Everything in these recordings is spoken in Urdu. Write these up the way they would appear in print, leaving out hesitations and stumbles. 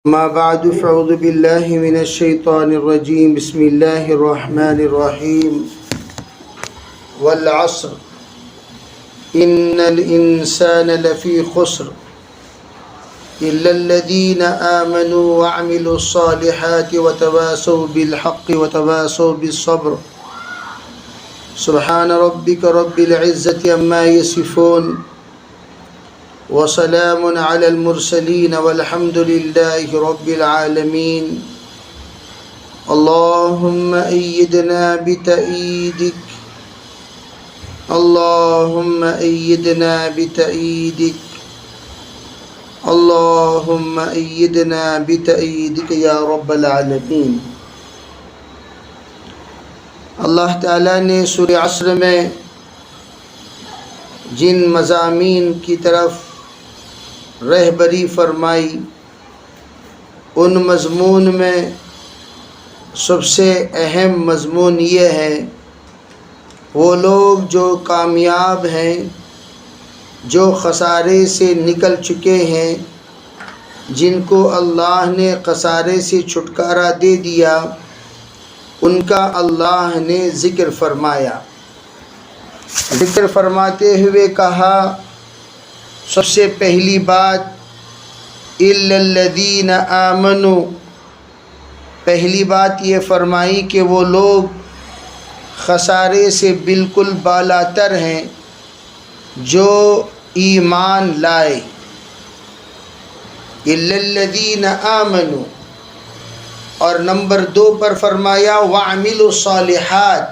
ما بعد فاعوذ بالله من الشيطان الرجيم بسم الله الرحمن الرحيم والعصر إن الإنسان لفي خسر إلا الذين آمنوا وعملوا الصالحات وتواصوا بالحق وتواصوا بالصبر سبحان ربك رب العزة عما يصفون وسلام على المرسلين والحمد لله رب العالمين اللهم أيدنا بتأييدك اللهم أيدنا بتأييدك اللهم أيدنا بتأييدك يا رب العالمين۔ اللہ تعالیٰ نے سورہ عصر میں جن مضامین کی طرف رہبری فرمائی ان مضمون میں سب سے اہم مضمون یہ ہے وہ لوگ جو کامیاب ہیں، جو خسارے سے نکل چکے ہیں، جن کو اللہ نے خسارے سے چھٹکارا دے دیا، ان کا اللہ نے ذکر فرمایا۔ ذکر فرماتے ہوئے کہا سب سے پہلی بات اِلَّا الَّذِينَ آمَنُوا، پہلی بات یہ فرمائی کہ وہ لوگ خسارے سے بالکل بالاتر ہیں جو ایمان لائے۔ اِلَّا الَّذِينَ آمَنُوا، اور نمبر 2 پر فرمایا وَعَمِلُوا الصَّالِحَاتِ،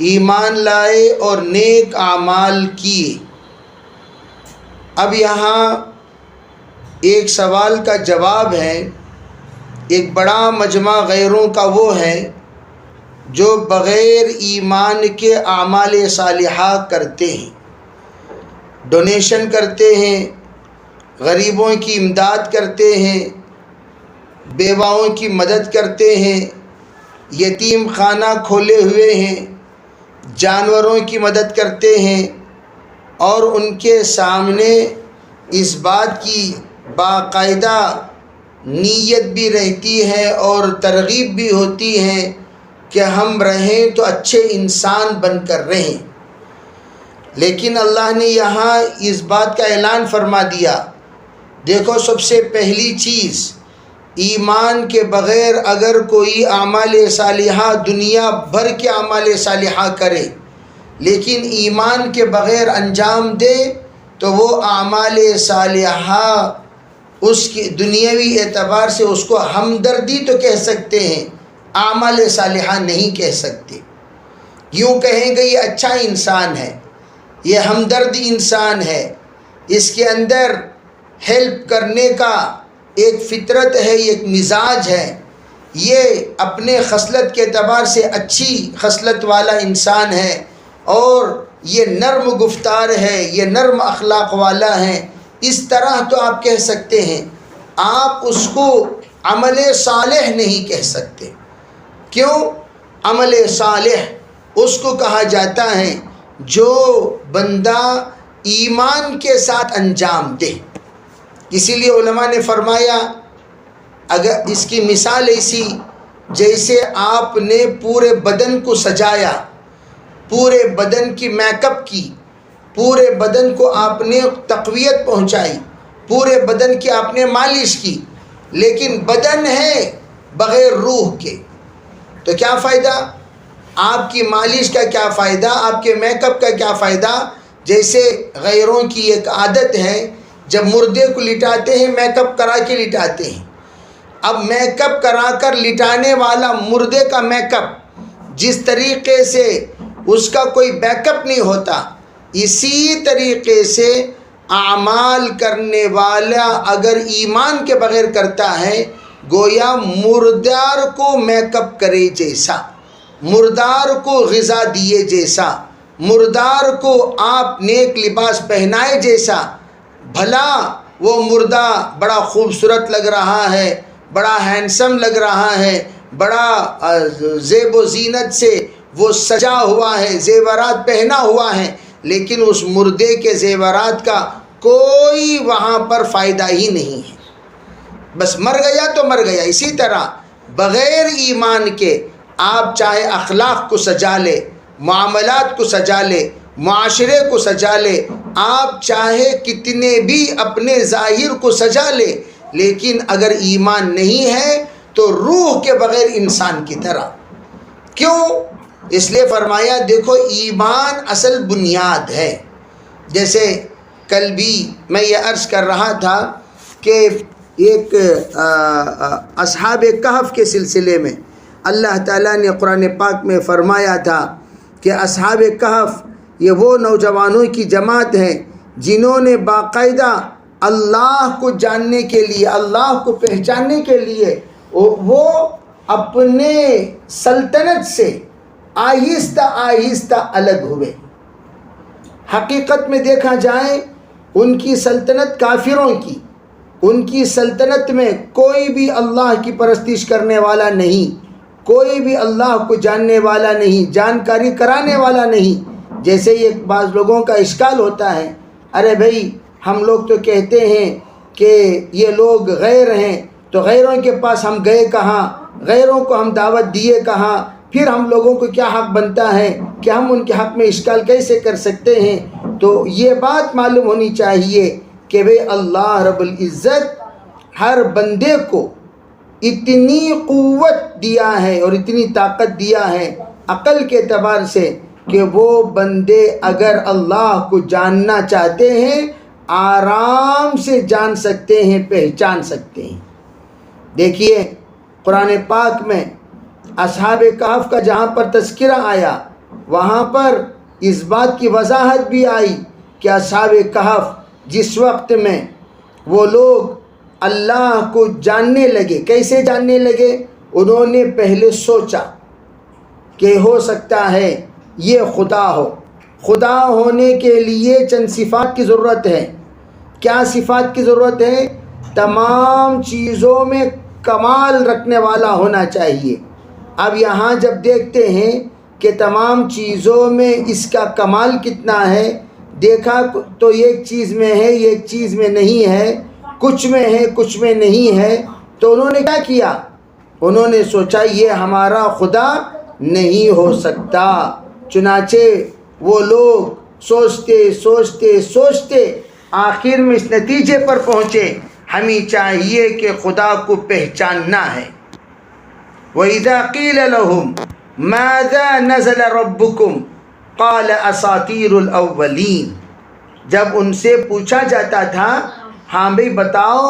ایمان لائے اور نیک اعمال کیے۔ اب یہاں ایک سوال کا جواب ہے، ایک بڑا مجمع غیروں کا وہ ہے جو بغیر ایمان کے اعمال صالحہ کرتے ہیں، ڈونیشن کرتے ہیں، غریبوں کی امداد کرتے ہیں، بیواؤں کی مدد کرتے ہیں، یتیم خانہ کھولے ہوئے ہیں، جانوروں کی مدد کرتے ہیں، اور ان کے سامنے اس بات کی باقاعدہ نیت بھی رہتی ہے اور ترغیب بھی ہوتی ہے کہ ہم رہیں تو اچھے انسان بن کر رہیں۔ لیکن اللہ نے یہاں اس بات کا اعلان فرما دیا، دیکھو سب سے پہلی چیز ایمان کے بغیر اگر کوئی اعمال صالحہ دنیا بھر کے اعمال صالحہ کرے لیکن ایمان کے بغیر انجام دے تو وہ اعمال صالحہ اس کی دنیاوی اعتبار سے اس کو ہمدردی تو کہہ سکتے ہیں، اعمال صالحہ نہیں کہہ سکتے۔ یوں کہیں گے یہ اچھا انسان ہے، یہ ہمدرد انسان ہے، اس کے اندر ہیلپ کرنے کا ایک فطرت ہے، ایک مزاج ہے، یہ اپنے خصلت کے اعتبار سے اچھی خصلت والا انسان ہے، اور یہ نرم گفتار ہے، یہ نرم اخلاق والا ہے، اس طرح تو آپ کہہ سکتے ہیں۔ آپ اس کو عمل صالح نہیں کہہ سکتے۔ کیوں؟ عمل صالح اس کو کہا جاتا ہے جو بندہ ایمان کے ساتھ انجام دے۔ اسی لیے علماء نے فرمایا اگر اس کی مثال ایسی جیسے آپ نے پورے بدن کو سجایا، پورے بدن کی میک اپ کی، پورے بدن کو آپ نے تقویت پہنچائی، پورے بدن کی آپ نے مالش کی، لیکن بدن ہے بغیر روح کے، تو کیا فائدہ؟ آپ کی مالش کا کیا فائدہ؟ آپ کے میک اپ کا کیا فائدہ؟ جیسے غیروں کی ایک عادت ہے، جب مردے کو لٹاتے ہیں میک اپ کرا کے لٹاتے ہیں۔ اب میک اپ کرا کر لٹانے والا مردے کا میک اپ جس طریقے سے اس کا کوئی بیک اپ نہیں ہوتا، اسی طریقے سے اعمال کرنے والا اگر ایمان کے بغیر کرتا ہے گویا مردار کو میک اپ کرے جیسا، مردار کو غذا دیے جیسا، مردار کو آپ نیک لباس پہنائے جیسا۔ بھلا وہ مردہ بڑا خوبصورت لگ رہا ہے، بڑا ہینڈسم لگ رہا ہے، بڑا زیب و زینت سے وہ سجا ہوا ہے، زیورات پہنا ہوا ہے، لیکن اس مردے کے زیورات کا کوئی وہاں پر فائدہ ہی نہیں ہے۔ بس مر گیا تو مر گیا۔ اسی طرح بغیر ایمان کے آپ چاہے اخلاق کو سجا لے، معاملات کو سجا لے، معاشرے کو سجا لے، آپ چاہے کتنے بھی اپنے ظاہر کو سجا لے، لیکن اگر ایمان نہیں ہے تو روح کے بغیر انسان کی طرح۔ کیوں؟ اس لیے فرمایا دیکھو ایمان اصل بنیاد ہے۔ جیسے کل بھی میں یہ عرض کر رہا تھا کہ ایک اصحاب کہف کے سلسلے میں اللہ تعالیٰ نے قرآن پاک میں فرمایا تھا کہ اصحاب کہف یہ وہ نوجوانوں کی جماعت ہے جنہوں نے باقاعدہ اللہ کو جاننے کے لیے، اللہ کو پہچاننے کے لیے وہ اپنے سلطنت سے آہستہ آہستہ الگ ہوئے۔ حقیقت میں دیکھا جائے ان کی سلطنت کافروں کی، ان کی سلطنت میں کوئی بھی اللہ کی پرستش کرنے والا نہیں، کوئی بھی اللہ کو جاننے والا نہیں، جانکاری کرانے والا نہیں۔ جیسے یہ بعض لوگوں کا اشکال ہوتا ہے، ارے بھائی ہم لوگ تو کہتے ہیں کہ یہ لوگ غیر ہیں، تو غیروں کے پاس ہم گئے کہاں، غیروں کو ہم دعوت دیے کہاں، پھر ہم لوگوں کو کیا حق بنتا ہے کہ ہم ان کے حق میں اشکال کیسے کر سکتے ہیں؟ تو یہ بات معلوم ہونی چاہیے کہ بھئی اللہ رب العزت ہر بندے کو اتنی قوت دیا ہے اور اتنی طاقت دیا ہے عقل کے اعتبار سے کہ وہ بندے اگر اللہ کو جاننا چاہتے ہیں آرام سے جان سکتے ہیں، پہچان سکتے ہیں۔ دیکھیے قرآن پاک میں اصحاب کہف کا جہاں پر تذکرہ آیا وہاں پر اس بات کی وضاحت بھی آئی کہ اصحاب کہف جس وقت میں وہ لوگ اللہ کو جاننے لگے، کیسے جاننے لگے؟ انہوں نے پہلے سوچا کہ ہو سکتا ہے یہ خدا ہو۔ خدا ہونے کے لیے چند صفات کی ضرورت ہے۔ کیا صفات کی ضرورت ہے؟ تمام چیزوں میں کمال رکھنے والا ہونا چاہیے۔ اب یہاں جب دیکھتے ہیں کہ تمام چیزوں میں اس کا کمال کتنا ہے، دیکھا تو ایک چیز میں ہے، ایک چیز میں نہیں ہے، کچھ میں ہے، کچھ میں نہیں ہے، تو انہوں نے کیا کیا؟ انہوں نے سوچا یہ ہمارا خدا نہیں ہو سکتا۔ چنانچہ وہ لوگ سوچتے سوچتے سوچتے آخر میں اس نتیجے پر پہنچے ہمیں چاہیے کہ خدا کو پہچاننا ہے۔ وَإِذَا قِيلَ لَهُمْ مَاذَا نَزَلَ رَبُّكُمْ قَالَ أَسَاطِيرُ الْأَوَّلِينَ، جب ان سے پوچھا جاتا تھا ہاں بھئی بتاؤ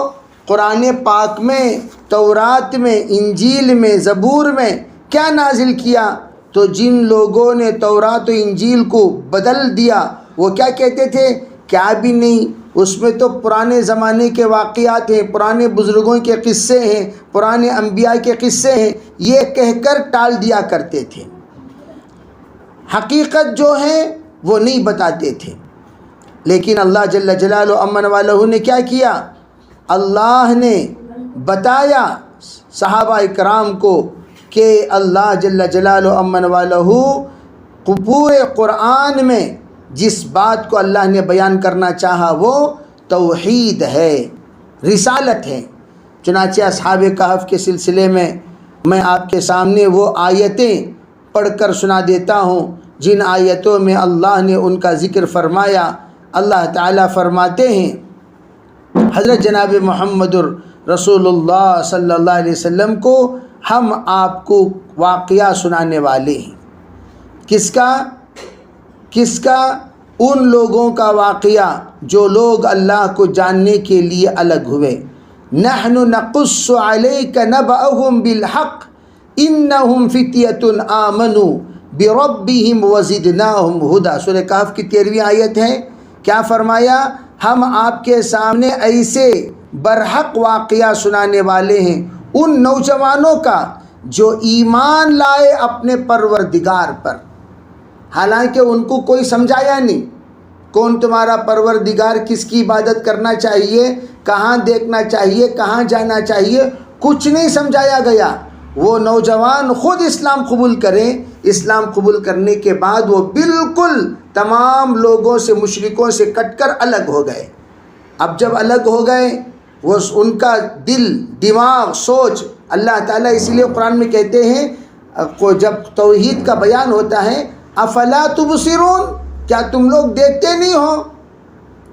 قرآن پاک میں، تورات میں، انجیل میں، زبور میں کیا نازل کیا؟ تو جن لوگوں نے تورات و انجیل کو بدل دیا وہ کیا کہتے تھے؟ کیا بھی نہیں، اس میں تو پرانے زمانے کے واقعات ہیں، پرانے بزرگوں کے قصے ہیں، پرانے انبیاء کے قصے ہیں، یہ کہہ کر ٹال دیا کرتے تھے۔ حقیقت جو ہے وہ نہیں بتاتے تھے۔ لیکن اللہ جل جلالہ امن والہ نے کیا کیا؟ اللہ نے بتایا صحابہ اکرام کو کہ اللہ جل جلالہ امن والہ پورے قرآن میں جس بات کو اللہ نے بیان کرنا چاہا وہ توحید ہے، رسالت ہے۔ چنانچہ اصحاب کہف کے سلسلے میں میں آپ کے سامنے وہ آیتیں پڑھ کر سنا دیتا ہوں جن آیتوں میں اللہ نے ان کا ذکر فرمایا۔ اللہ تعالیٰ فرماتے ہیں، حضرت جناب محمد رسول اللہ صلی اللہ علیہ وسلم کو ہم آپ کو واقعہ سنانے والے ہیں۔ کس کا؟ ان لوگوں کا واقعہ جو لوگ اللہ کو جاننے کے لیے الگ ہوئے۔ نحن نقص علیک نبأہم بالحق انہم فتیۃ آمنوا بربہم وزدناہم ھدی، سورہ کہف کی 13ویں آیت ہے۔ کیا فرمایا؟ ہم آپ کے سامنے ایسے برحق واقعہ سنانے والے ہیں ان نوجوانوں کا جو ایمان لائے اپنے پروردگار پر، حالانکہ ان کو کوئی سمجھایا نہیں کون تمہارا پروردگار، کس کی عبادت کرنا چاہیے، کہاں دیکھنا چاہیے، کہاں جانا چاہیے، کچھ نہیں سمجھایا گیا۔ وہ نوجوان خود اسلام قبول کریں، اسلام قبول کرنے کے بعد وہ بالکل تمام لوگوں سے، مشرکوں سے کٹ کر الگ ہو گئے۔ اب جب الگ ہو گئے وہ ان کا دل، دماغ، سوچ. اللہ تعالیٰ اسی لیے قرآن میں کہتے ہیں جب توحید کا بیان ہوتا ہے افلا تبصرون، کیا تم لوگ دیکھتے نہیں ہو؟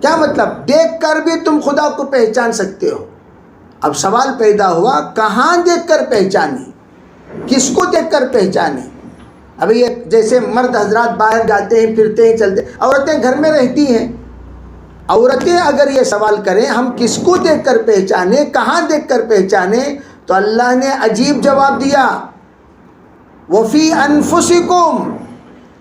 کیا مطلب؟ دیکھ کر بھی تم خدا کو پہچان سکتے ہو. اب سوال پیدا ہوا کہاں دیکھ کر پہچانے، کس کو دیکھ کر پہچانے؟ ابھی یہ جیسے مرد حضرات باہر جاتے ہیں، پھرتے ہیں، چلتے، عورتیں گھر میں رہتی ہیں. عورتیں اگر یہ سوال کریں ہم کس کو دیکھ کر پہچانے، کہاں دیکھ کر پہچانے، تو اللہ نے عجیب جواب دیا، وفی انفسکم،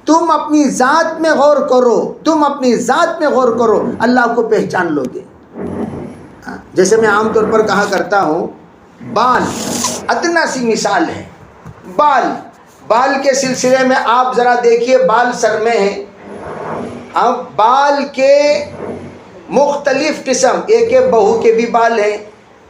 تم اپنی ذات میں غور کرو، تم اپنی ذات میں غور کرو، اللہ کو پہچان لو گے. جیسے میں عام طور پر کہا کرتا ہوں، بال ادنا سی مثال ہے. بال کے سلسلے میں آپ ذرا دیکھیے، بال سر میں ہیں. اب بال کے مختلف قسم، ایک بہو کے بھی بال ہیں،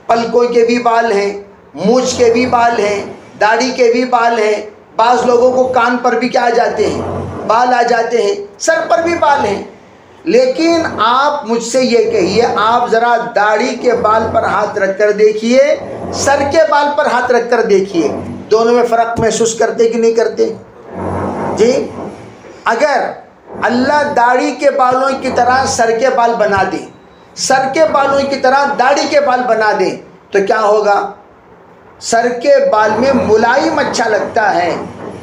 پلکوں کے بھی بال ہیں، مونچھ کے بھی بال ہیں، داڑھی کے بھی بال ہیں. بعض لوگوں کو کان پر بھی کیا آ جاتے ہیں، بال آ جاتے ہیں، سر پر بھی بال ہیں. لیکن آپ مجھ سے یہ کہیے، آپ ذرا داڑھی کے بال پر ہاتھ رکھ کر دیکھیے، سر کے بال پر ہاتھ رکھ کر دیکھیے، دونوں میں فرق محسوس کرتے کہ نہیں کرتے؟ جی، اگر اللہ داڑھی کے بالوں کی طرح سر کے بال بنا دے، سر کے بالوں کی طرح داڑھی کے بال بنا دے، تو کیا ہوگا؟ سر کے بال میں ملائم اچھا لگتا ہے،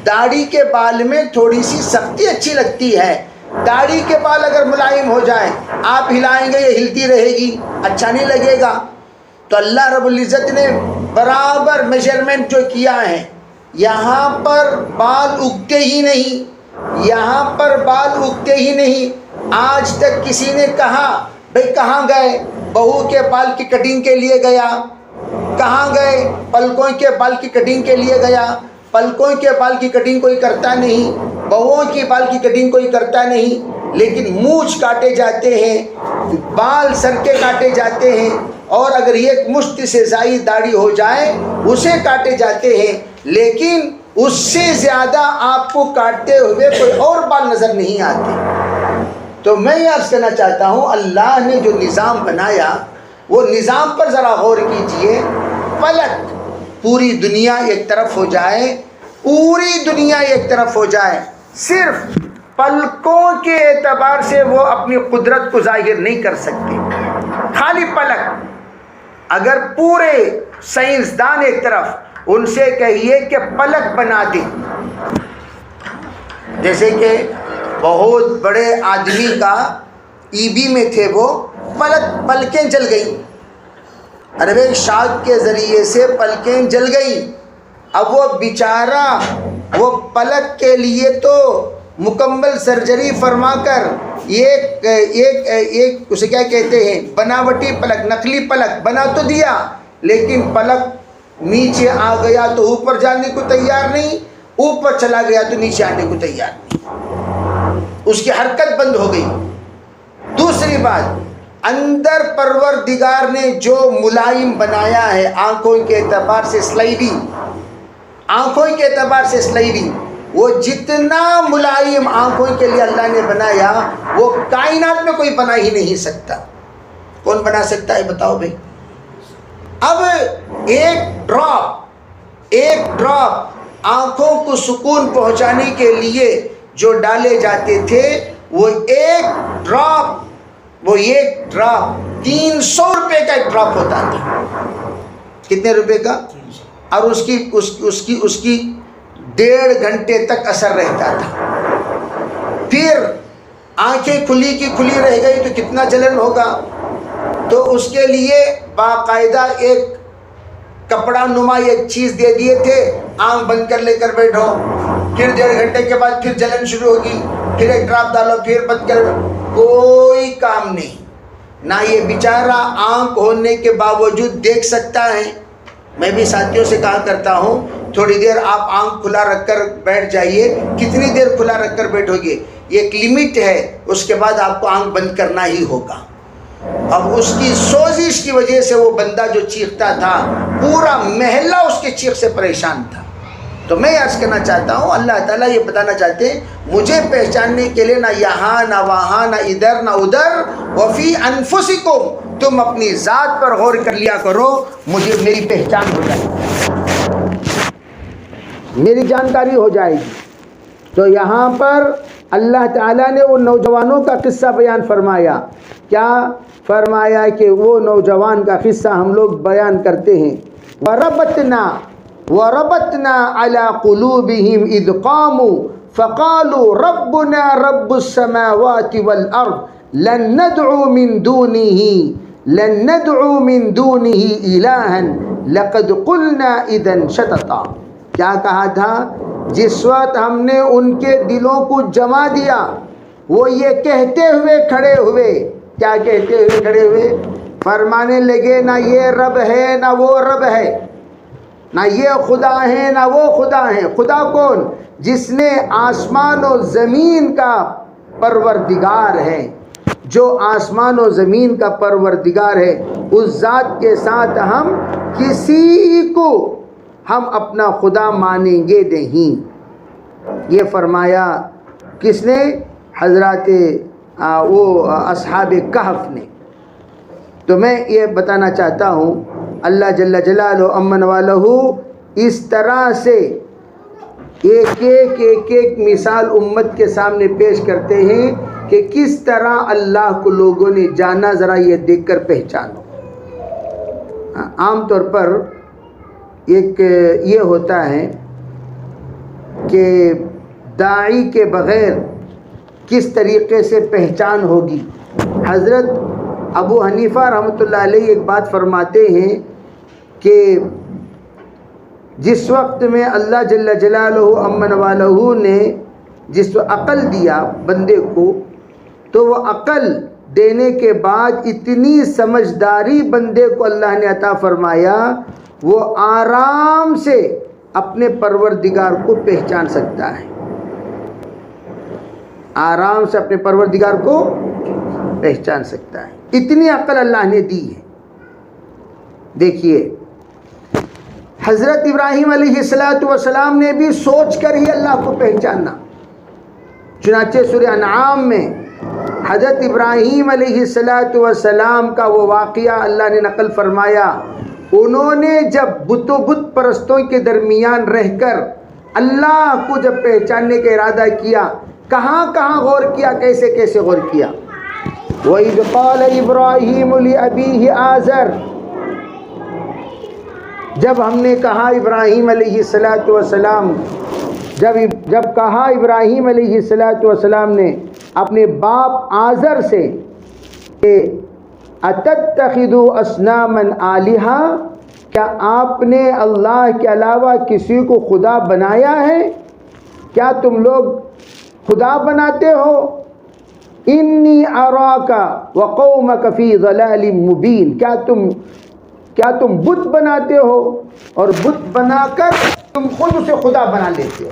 داڑھی کے بال میں تھوڑی سی سختی اچھی لگتی ہے. داڑھی کے بال اگر ملائم ہو جائیں، آپ ہلائیں گے یہ ہلتی رہے گی، اچھا نہیں لگے گا. تو اللہ رب العزت نے برابر میجرمنٹ جو کیا ہے، یہاں پر بال اگتے ہی نہیں، یہاں پر بال اگتے ہی نہیں. آج تک کسی نے کہا بھئی کہاں گئے؟ بہو کے بال کی کٹنگ کے لیے گیا. کہاں گئے؟ پلکوں کے بال کی کٹنگ کے لیے گیا. پلکوں کے بال کی کٹنگ کوئی کرتا نہیں، بہوؤں کی بال کی کٹنگ کوئی کرتا نہیں. لیکن مونچھ کاٹے جاتے ہیں، بال سر کے کاٹے جاتے ہیں، اور اگر ایک مشت سے زائد داڑھی ہو جائے اسے کاٹے جاتے ہیں. لیکن اس سے زیادہ آپ کو کاٹتے ہوئے کوئی اور بال نظر نہیں آتے. تو میں یہ عرض کرنا چاہتا ہوں، اللہ نے جو نظام بنایا وہ نظام پر ذرا غور کیجئے. پلک، پوری دنیا ایک طرف ہو جائے، پوری دنیا ایک طرف ہو جائے، صرف پلکوں کے اعتبار سے وہ اپنی قدرت کو ظاہر نہیں کر سکتے. خالی پلک. اگر پورے سائنسدان ایک طرف، ان سے کہیے کہ پلک بنا دیں. جیسے کہ بہت بڑے آدمی کا ای بی میں تھے، وہ پلکیں جل گئیں. عرب شاک کے ذریعے سے پلکیں جل گئیں. اب وہ بیچارہ وہ پلک کے لیے تو مکمل سرجری فرما کر ایک اسے کیا کہتے ہیں، بناوٹی پلک، نقلی پلک بنا تو دیا، لیکن پلک نیچے آ گیا تو اوپر جانے کو تیار نہیں، اوپر چلا گیا تو نیچے آنے کو تیار نہیں، اس کی حرکت بند ہو گئی. دوسری بات، اندر پروردگار نے جو ملائم بنایا ہے آنکھوں کے اعتبار سے سلائڈنگ، آنکھوں کے اعتبار سے سلائڈنگ، وہ جتنا ملائم آنکھوں کے لیے اللہ نے بنایا وہ کائنات میں کوئی بنا ہی نہیں سکتا. کون بنا سکتا ہے بتاؤ بھائی؟ اب ایک ڈراپ آنکھوں کو سکون پہنچانے کے لیے جو ڈالے جاتے تھے، وہ ایک ڈراپ 300 روپے کا ایک ڈراپ ہوتا تھا. کتنے روپے کا؟ اور اس کی 1.5 گھنٹے تک اثر رہتا تھا. پھر آنکھیں کھلی کی کھلی رہ گئی تو کتنا جلن ہوگا. تو اس کے لیے باقاعدہ ایک کپڑا نما ایک چیز دے دیے تھے، آنکھ بند کر لے کر بیٹھو، پھر 1.5 گھنٹے کے بعد پھر جلن شروع ہوگی، پھر ایک ڈراپ ڈالو، پھر بند کر. کوئی کام نہیں. نہ یہ بیچارہ آنکھ ہونے کے باوجود دیکھ سکتا ہے. میں بھی ساتھیوں سے کہا کرتا ہوں، تھوڑی دیر آپ آنکھ کھلا رکھ کر بیٹھ جائیے. کتنی دیر کھلا رکھ کر بیٹھو گے؟ ایک لمٹ ہے، اس کے بعد آپ کو آنکھ بند کرنا ہی ہوگا. اب اس کی سوزش کی وجہ سے وہ بندہ جو چیختا تھا، پورا محلہ اس کے چیخ سے پریشان تھا. تو میں عرض کرنا چاہتا ہوں، اللہ تعالیٰ یہ بتانا چاہتے ہیں مجھے پہچاننے کے لیے نہ یہاں نہ وہاں نہ ادھر نہ ادھر، وفی انفسکم، تم اپنی ذات پر غور کر لیا کرو، مجھے میری پہچان ہو جائے گی، میری جانکاری ہو جائے گی۔ تو یہاں پر اللہ تعالیٰ نے وہ نوجوانوں کا قصہ بیان فرمایا۔ کیا فرمایا کہ وہ نوجوان کا قصہ ہم لوگ بیان کرتے ہیں۔ وَرَبَطْنَا عَلَىٰ قُلُوبِهِمْ إِذْ قَامُوا فَقَالُوا رَبُّنَا رَبُّ السَّمَاوَاتِ وَالْأَرْضِ لَن نَّدْعُو مِن دُونِهِ إِلَٰهًا لَقَدْ قُلْنَا إِذًا شَطَطًا۔ کیا کہا تھا؟ جس وقت ہم نے ان کے دلوں کو جما دیا، وہ یہ کہتے ہوئے کھڑے ہوئے، کیا کہتے ہوئے کھڑے ہوئے؟ فرمانے لگے نہ یہ رب ہے نہ وہ رب ہے، نہ یہ خدا ہے نہ وہ خدا ہے۔ خدا کون؟ جس نے آسمان و زمین کا پروردگار ہے، جو آسمان و زمین کا پروردگار ہے، اس ذات کے ساتھ ہم کسی کو ہم اپنا خدا مانیں گے نہیں۔ یہ فرمایا کس نے؟ حضرات وہ اصحاب کہف نے۔ تو میں یہ بتانا چاہتا ہوں، اللہ جل جلالہ امن والہ اس طرح سے ایک مثال امت کے سامنے پیش کرتے ہیں کہ کس طرح اللہ کو لوگوں نے جانا، ذرا یہ دیکھ کر پہچانو۔ عام طور پر ایک یہ ہوتا ہے کہ داعی کے بغیر کس طریقے سے پہچان ہوگی۔ حضرت ابو حنیفہ رحمۃ اللہ علیہ ایک بات فرماتے ہیں کہ جس وقت میں اللہ جل جلالہ امن والہ نے جس عقل دیا بندے کو، تو وہ عقل دینے کے بعد اتنی سمجھداری بندے کو اللہ نے عطا فرمایا، وہ آرام سے اپنے پروردگار کو پہچان سکتا ہے، آرام سے اپنے پروردگار کو پہچان سکتا ہے، اتنی عقل اللہ نے دی ہے۔ دیکھیے حضرت ابراہیم علیہ السلام نے بھی سوچ کر ہی اللہ کو پہچانا۔ چنانچہ سورہ انعام میں حضرت ابراہیم علیہ السلام کا وہ واقعہ اللہ نے نقل فرمایا۔ انہوں نے جب بت پرستوں کے درمیان رہ کر اللہ کو جب پہچاننے کا ارادہ کیا، کہاں کہاں غور کیا، کیسے کیسے غور کیا۔ وَإِذْ قَالَ إِبْرَاهِيمُ لِأَبِيهِ آزَرَ، جب ہم نے کہا ابراہیم علیہ السلام، جب کہا ابراہیم علیہ السلام نے اپنے باپ آزر سے کہ أَتَتَّخِذُوا أَصْنَامًا آلِهَةً، کیا آپ نے اللہ کے علاوہ کسی کو خدا بنایا ہے؟ کیا تم لوگ خدا بناتے ہو؟ انی اراک وقومک فی ضلال مبین، کیا تم بت بناتے ہو اور بت بنا کر تم خود اسے خدا بنا لیتے ہو؟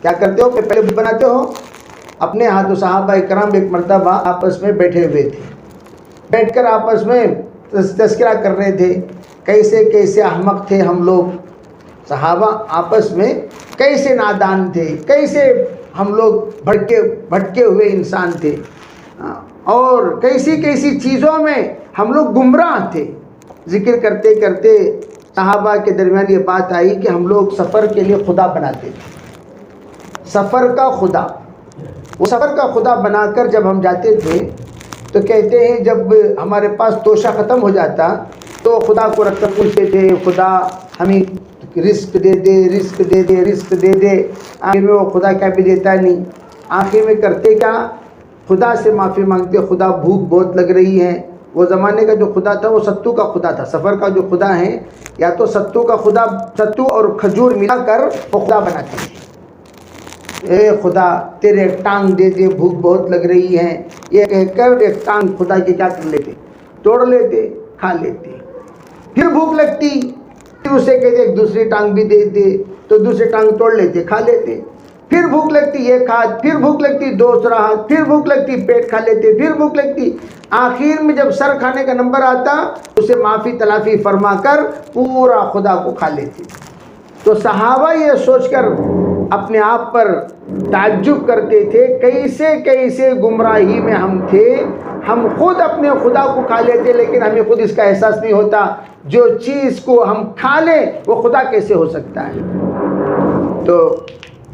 کیا کرتے ہو کہ پہلے بت بناتے ہو اپنے ہاتھوں۔ صحابہ کرام ایک مرتبہ آپس میں بیٹھے ہوئے تھے، بیٹھ کر آپس میں تذکرہ کر رہے تھے، کیسے کیسے احمق تھے ہم لوگ، صحابہ آپس میں کیسے نادان تھے، کیسے ہم لوگ بھٹکے ہوئے انسان تھے، اور کیسی کیسی چیزوں میں ہم لوگ گمراہ تھے۔ ذکر کرتے کرتے صحابہ کے درمیان یہ بات آئی کہ ہم لوگ سفر کے لیے خدا بناتے تھے، سفر کا خدا۔ وہ سفر کا خدا بنا کر جب ہم جاتے تھے تو کہتے ہیں جب ہمارے پاس توشہ ختم ہو جاتا تو خدا کو رکھ کر پوچھتے تھے، خدا ہمیں رزق دے دے، رزق دے دے، رزق دے دے۔ آخر میں وہ خدا کیا بھی دیتا نہیں، آخر میں کرتے کیا، خدا سے معافی مانگتے، خدا بھوک بہت لگ رہی ہے۔ وہ زمانے کا جو خدا تھا وہ ستو کا خدا تھا۔ سفر کا جو خدا ہے یا تو ستو کا خدا، ستو اور کھجور ملا کر وہ خدا بناتے ہیں۔ اے خدا تیرے ایک ٹانگ دے دے، بھوک بہت لگ رہی ہے، یہ کہہ کر ایک ٹانگ خدا کے کیا کر لیتے، توڑ لیتے، کھا لیتے۔ پھر بھوک لگتی، پھر اسے کہتے ایک دوسری ٹانگ بھی دے دے، تو دوسری ٹانگ توڑ لیتے، کھا لیتے۔ پھر بھوک لگتی ایک ہاتھ، پھر بھوک لگتی دوسرا ہاتھ، پھر بھوک لگتی پیٹ کھا لیتے، پھر بھوک لگتی، آخر میں جب سر کھانے کا نمبر آتا اسے معافی تلافی فرما کر پورا خدا کو کھا لیتے۔ تو صحابہ یہ سوچ کر اپنے آپ پر تعجب کرتے تھے کیسے کیسے گمراہی میں ہم تھے، ہم خود اپنے خدا کو کھا لیتے لیکن ہمیں خود اس کا احساس نہیں ہوتا، جو چیز کو ہم کھا لیں وہ خدا کیسے ہو سکتا ہے۔ تو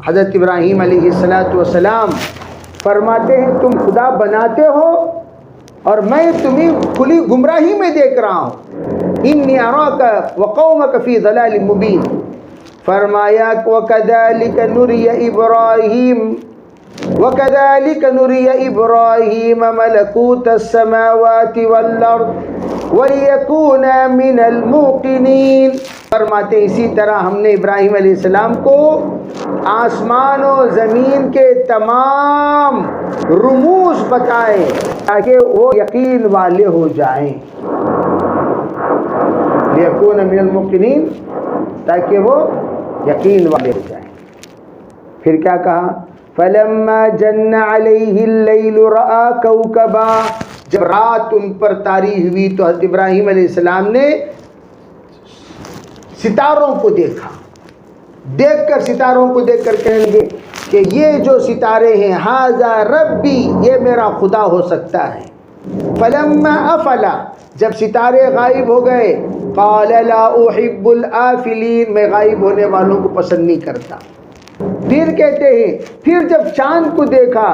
حضرت ابراہیم علیہ السلام فرماتے ہیں تم خدا بناتے ہو اور میں تمہیں کھلی گمراہی میں دیکھ رہا ہوں، انی اراک وقومک فی ضلال مبین۔ فرمایا وَكَذَلِكَ نُرِيَ إِبْرَاهِيمَ مَلَكُوتَ السَّمَاوَاتِ وَالْأَرْضِ وَلِيَكُونَ مِنَ الْمُوقِنِينَ۔ فرماتے اسی طرح ہم نے ابراہیم علیہ السلام کو آسمان و زمین کے تمام رموز بتائے تاکہ وہ یقین والے ہو جائیں، لِيَكُونَ مِنَ الْمُوقِنِينَ، تاکہ وہ یقین والے ہو جائیں۔ پھر کیا کہا؟ فَلَمَّا جَنَّ عَلَيْهِ اللَّيْلُ رَأَى كَوْكَبًا، جب رات ان پر طاری ہوئی تو حضرت ابراہیم علیہ السلام نے ستاروں کو دیکھا، دیکھ کر ستاروں کو دیکھ کر کہیں گے کہ یہ جو ستارے ہیں ھذا ربی، یہ میرا خدا ہو سکتا ہے۔ فَلَمَّا أَفَلَ، جب ستارے غائب ہو گئے، قال لا احب الآفلین، میں غائب ہونے والوں کو پسند نہیں کرتا۔ پھر کہتے ہیں پھر جب چاند کو دیکھا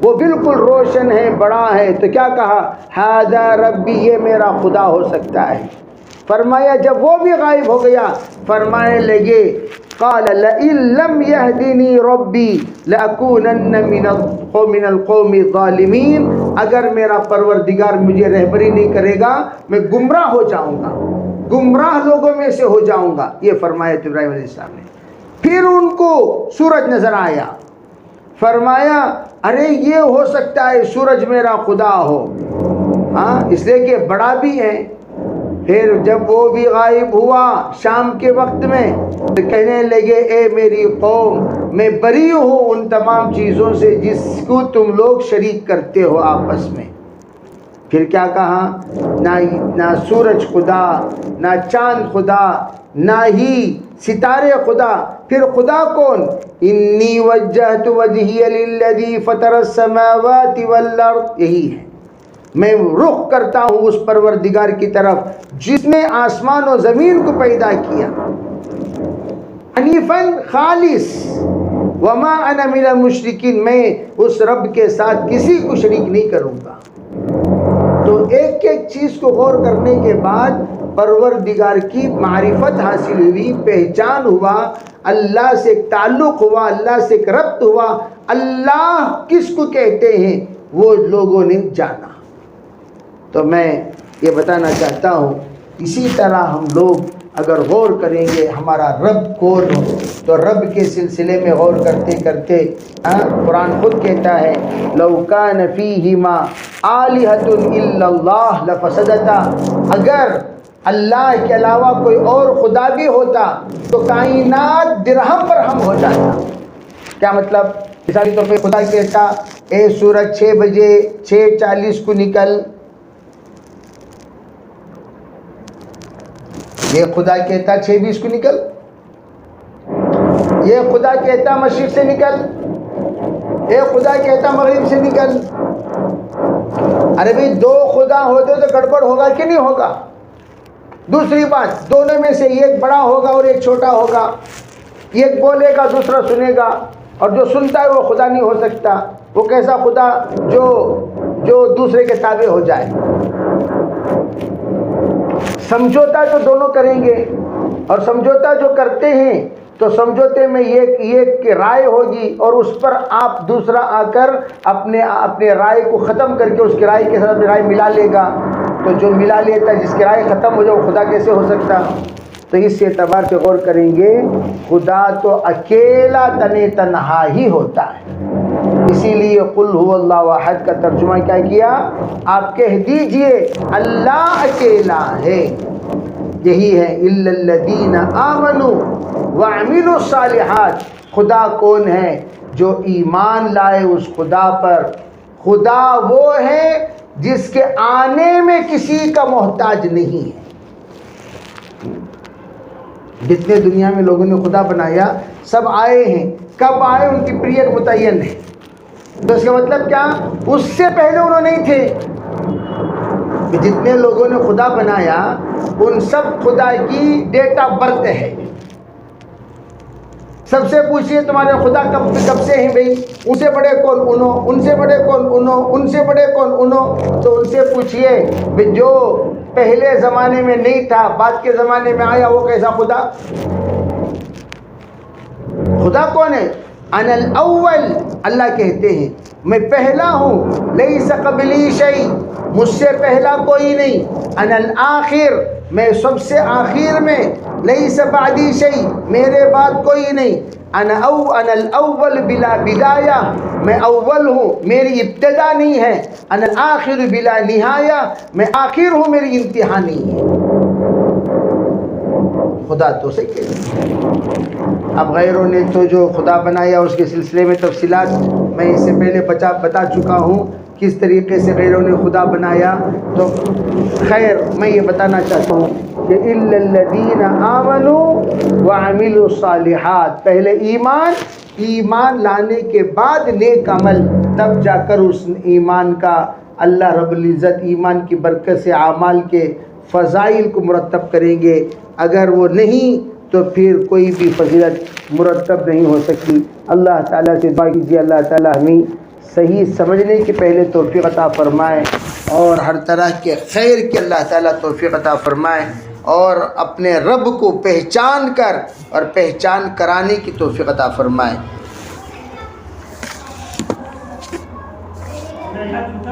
وہ بالکل روشن ہے، بڑا ہے، تو کیا کہا؟ ھذا ربی، یہ میرا خدا ہو سکتا ہے۔ فرمایا جب وہ بھی غائب ہو گیا، فرمانے لگے قال لئن لم يهدني ربي لأكونن من القوم الظالمین، اگر میرا پروردگار مجھے رہبری نہیں کرے گا میں گمراہ ہو جاؤں گا، گمراہ لوگوں میں سے ہو جاؤں گا، یہ فرمایا ابراہیم علیہ السلام نے۔ پھر ان کو سورج نظر آیا، فرمایا ارے یہ ہو سکتا ہے سورج میرا خدا ہو، ہاں اس لیے کہ بڑا بھی ہے۔ پھر جب وہ بھی غائب ہوا شام کے وقت میں تو کہنے لگے اے میری قوم، میں بری ہوں ان تمام چیزوں سے جس کو تم لوگ شریک کرتے ہو آپس میں۔ پھر کیا کہا؟ نہ سورج خدا، نہ چاند خدا، نہ ہی ستارے خدا، پھر خدا کون؟ انی وجہت وجہی للذی فطر السماوات والارض، یہی ہے میں رخ کرتا ہوں اس پروردگار کی طرف جس نے آسمان و زمین کو پیدا کیا، حنیفاً خالص، وما انا من المشرکین، میں اس رب کے ساتھ کسی کو شریک نہیں کروں گا۔ تو ایک ایک چیز کو غور کرنے کے بعد پروردگار کی معرفت حاصل ہوئی، پہچان ہوا، اللہ سے ایک تعلق ہوا، اللہ سے ایک ربط ہوا، اللہ کس کو کہتے ہیں وہ لوگوں نے جانا۔ تو میں یہ بتانا چاہتا ہوں اسی طرح ہم لوگ اگر غور کریں گے ہمارا رب کون ہو، تو رب کے سلسلے میں غور کرتے کرتے قرآن خود کہتا ہے لو کان فیہما آلہۃ الا اللہ لفسدتا، اگر اللہ کے علاوہ کوئی اور خدا بھی ہوتا تو کائنات درہم برہم ہو جاتا۔ کیا مطلب؟ مثال کے طور پہ خدا کہتا اے سورج 6 بجے 6:40 کو نکل، یہ خدا کہتا 6:20 کو نکل، یہ خدا کہتا مشرق سے نکل، یہ خدا کہتا مغرب سے نکل۔ ارے بھئی دو خدا ہوتے تو گڑبڑ ہوگا کہ نہیں ہوگا؟ دوسری بات، دونوں میں سے ایک بڑا ہوگا اور ایک چھوٹا ہوگا، ایک بولے گا دوسرا سنے گا، اور جو سنتا ہے وہ خدا نہیں ہو سکتا۔ وہ کیسا خدا جو دوسرے کے تابع ہو جائے؟ سمجھوتا تو دونوں کریں گے، اور سمجھوتا جو کرتے ہیں تو سمجھوتے میں ایک رائے ہوگی اور اس پر آپ دوسرا آ کر اپنے رائے کو ختم کر کے اس کی رائے کے ساتھ رائے ملا لے گا، تو جو ملا لیتا ہے جس کی رائے ختم ہو جائے وہ خدا کیسے ہو سکتا؟ تو اس اعتبار سے غور کریں گے خدا تو اکیلا تنہا ہی ہوتا ہے۔ اسی لیے قل هو اللہ احد کا ترجمہ کیا کیا؟ آپ کہہ دیجئے اللہ اکیلا ہے، یہی ہے الا الذین آمنوا وعملوا الصالحات۔ خدا کون ہے؟ جو ایمان لائے اس خدا پر۔ خدا وہ ہے جس کے آنے میں کسی کا محتاج نہیں ہے۔ جتنے دنیا میں لوگوں نے خدا بنایا سب آئے ہیں، کب آئے ان کی پیریڈ متعین ہے، تو اس کا مطلب کیا، اس سے پہلے انہوں نہیں تھے۔ کہ جتنے لوگوں نے خدا بنایا ان سب خدا کی ڈیٹ آف برتھ ہے۔ سب سے پوچھئے تمہارے خدا کب سے ہیں بھئی، ان سے بڑے کون انہو، ان سے بڑے کون انہو، ان سے بڑے کون انہو، تو ان سے پوچھئے کہ جو پہلے زمانے میں نہیں تھا بعد کے زمانے میں آیا وہ کیسا خدا؟ خدا کون ہے؟ انا الاول، اللہ کہتے ہیں میں پہلا ہوں، لیس قبلی شیء، مجھ سے پہلا کوئی نہیں، انا الآخر، میں سب سے آخر میں، لیس بعدی شیء، میرے بعد کوئی نہیں، انا الاول بلا بدایہ، میں اول ہوں میری ابتدا نہیں ہے، انا الآخر بلا نہایہ، میں آخر ہوں میری انتہا نہیں ہے۔ خدا تو صحیح کہتے ہیں۔ اب غیروں نے تو جو خدا بنایا اس کے سلسلے میں تفصیلات میں اس سے پہلے بتا چکا ہوں، کس طریقے سے غیروں نے خدا بنایا۔ تو خیر میں یہ بتانا چاہتا ہوں کہ الا الذین آمنوا وعملوا الصالحات، پہلے ایمان لانے کے بعد نیک عمل، تب جا کر اس ایمان کا اللہ رب العزت ایمان کی برکت سے اعمال کے فضائل کو مرتب کریں گے۔ اگر وہ نہیں تو پھر کوئی بھی فضیلت مرتب نہیں ہو سکتی۔ اللہ تعالیٰ سے دعا کیجیے اللہ تعالیٰ ہمیں صحیح سمجھنے کی پہلے توفیق عطا فرمائے، اور ہر طرح کے خیر کی اللہ تعالیٰ توفیق عطا فرمائے، اور اپنے رب کو پہچان کر اور پہچان کرانے کی توفیق عطا فرمائے۔